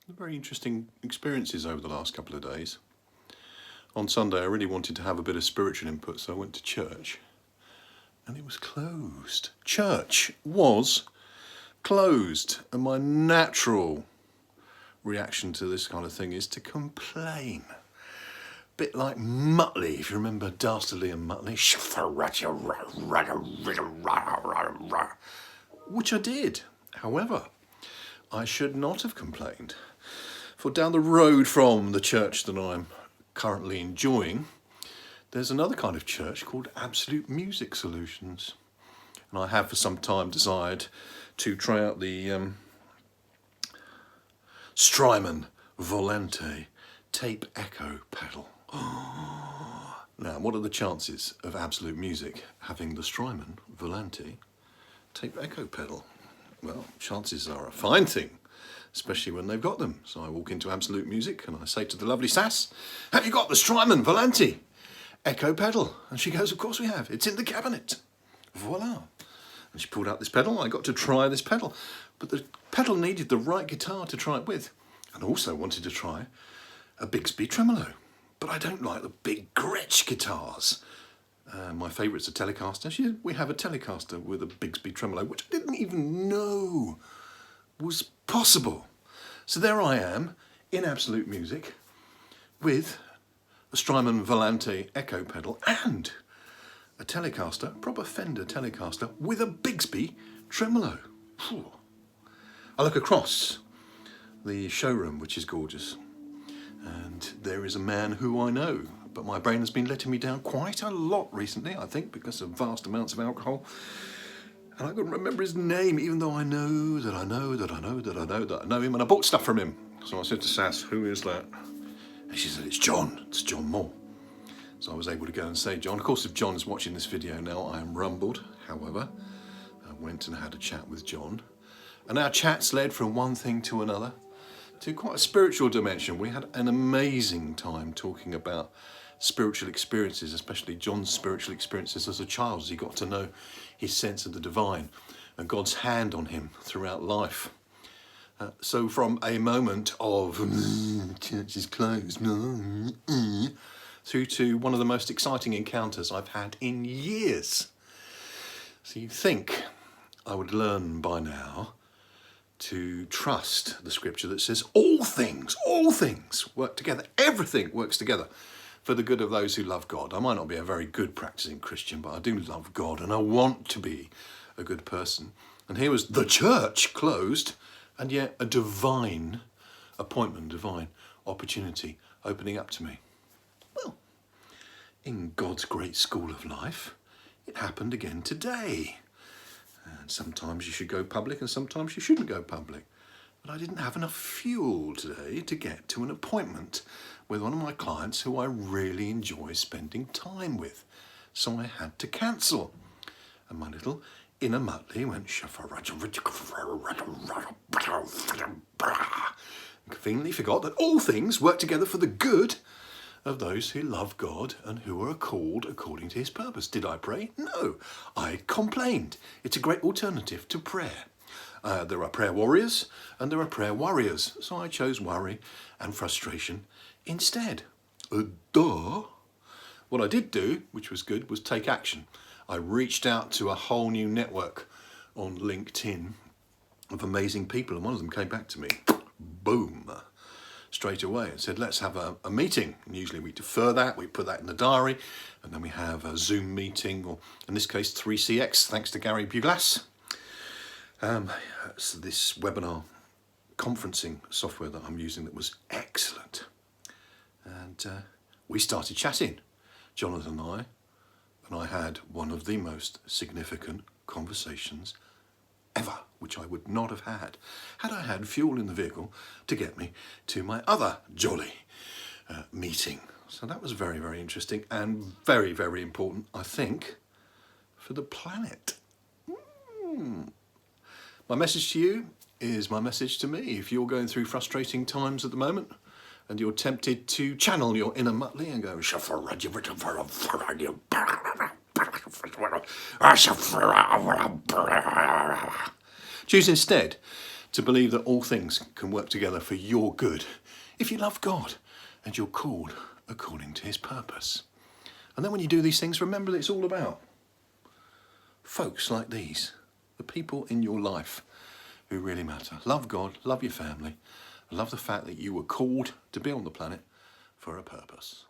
Very interesting experiences over the last couple of days. On Sunday I really wanted to have a bit of spiritual input, so I went to church and it was closed. Church was closed, and my natural reaction to this kind of thing is to complain. Bit like Muttley, if you remember Dastardly and Muttley. Which I did. However, I should not have complained. For down the road from the church that I'm currently enjoying, there's another kind of church called Absolute Music Solutions. And I have for some time desired to try out the Strymon Volante tape echo pedal. Now, what are the chances of Absolute Music having the Strymon Volante tape echo pedal? Well, chances are a fine thing, especially when they've got them. So I walk into Absolute Music and I say to the lovely Sass, "Have you got the Strymon Volante echo pedal?" And she goes, "Of course we have. It's in the cabinet." Voila. And she pulled out this pedal. I got to try this pedal. But the pedal needed the right guitar to try it with. And also wanted to try a Bigsby tremolo. But I don't like the big Gretsch guitars. My favourite's a Telecaster. We have a Telecaster with a Bigsby tremolo, which I didn't even know was possible. So there I am in Absolute Music with a Strymon Volante echo pedal and a Telecaster, proper Fender Telecaster, with a Bigsby tremolo. Phew. I look across the showroom, which is gorgeous, and there is a man who I know, but my brain has been letting me down quite a lot recently, I think, because of vast amounts of alcohol. And I couldn't remember his name, even though I know that I know that I know that I know that I know him, and I bought stuff from him. So I said to Sass, "Who is that?" And she said, "It's John. It's John Moore." So I was able to go and say John. Of course, if John is watching this video now, I am rumbled. However, I went and had a chat with John. And our chats led from one thing to another, to quite a spiritual dimension. We had an amazing time talking about spiritual experiences, especially John's spiritual experiences as a child, as he got to know his sense of the divine and God's hand on him throughout life. So from a moment of church is closed through to one of the most exciting encounters I've had in years. So you'd think I would learn by now to trust the scripture that says all things work together. Everything works together for the good of those who love God. I might not be a very good practicing Christian, but I do love God and I want to be a good person. And here was the church closed, and yet a divine appointment, divine opportunity opening up to me. Well, in God's great school of life, it happened again today. And sometimes you should go public and sometimes you shouldn't go public. But I didn't have enough fuel today to get to an appointment with one of my clients who I really enjoy spending time with. So I had to cancel. And my little inner Muttley went and conveniently forgot that all things work together for the good of those who love God and who are called according to his purpose. Did I pray? No. I complained. It's a great alternative to prayer. There are prayer warriors and there are prayer warriors. So I chose worry and frustration instead. Duh. What I did do, which was good, was take action. I reached out to a whole new network on LinkedIn of amazing people, and one of them came back to me, boom, straight away, and said, "Let's have a meeting." And usually we defer that, we put that in the diary, and then we have a Zoom meeting, or in this case 3CX, thanks to Gary Buglass. So this webinar conferencing software that I'm using that was excellent. And we started chatting, Jonathan and I had one of the most significant conversations ever, which I would not have had I had fuel in the vehicle to get me to my other jolly meeting. So that was very, very interesting and very, very important, I think, for the planet. My message to you is my message to me. If you're going through frustrating times at the moment and you're tempted to channel your inner Muttley and go, choose instead to believe that all things can work together for your good if you love God and you're called according to his purpose. And then when you do these things, remember that it's all about folks like these, the people in your life who really matter. Love God, love your family, love the fact that you were called to be on the planet for a purpose.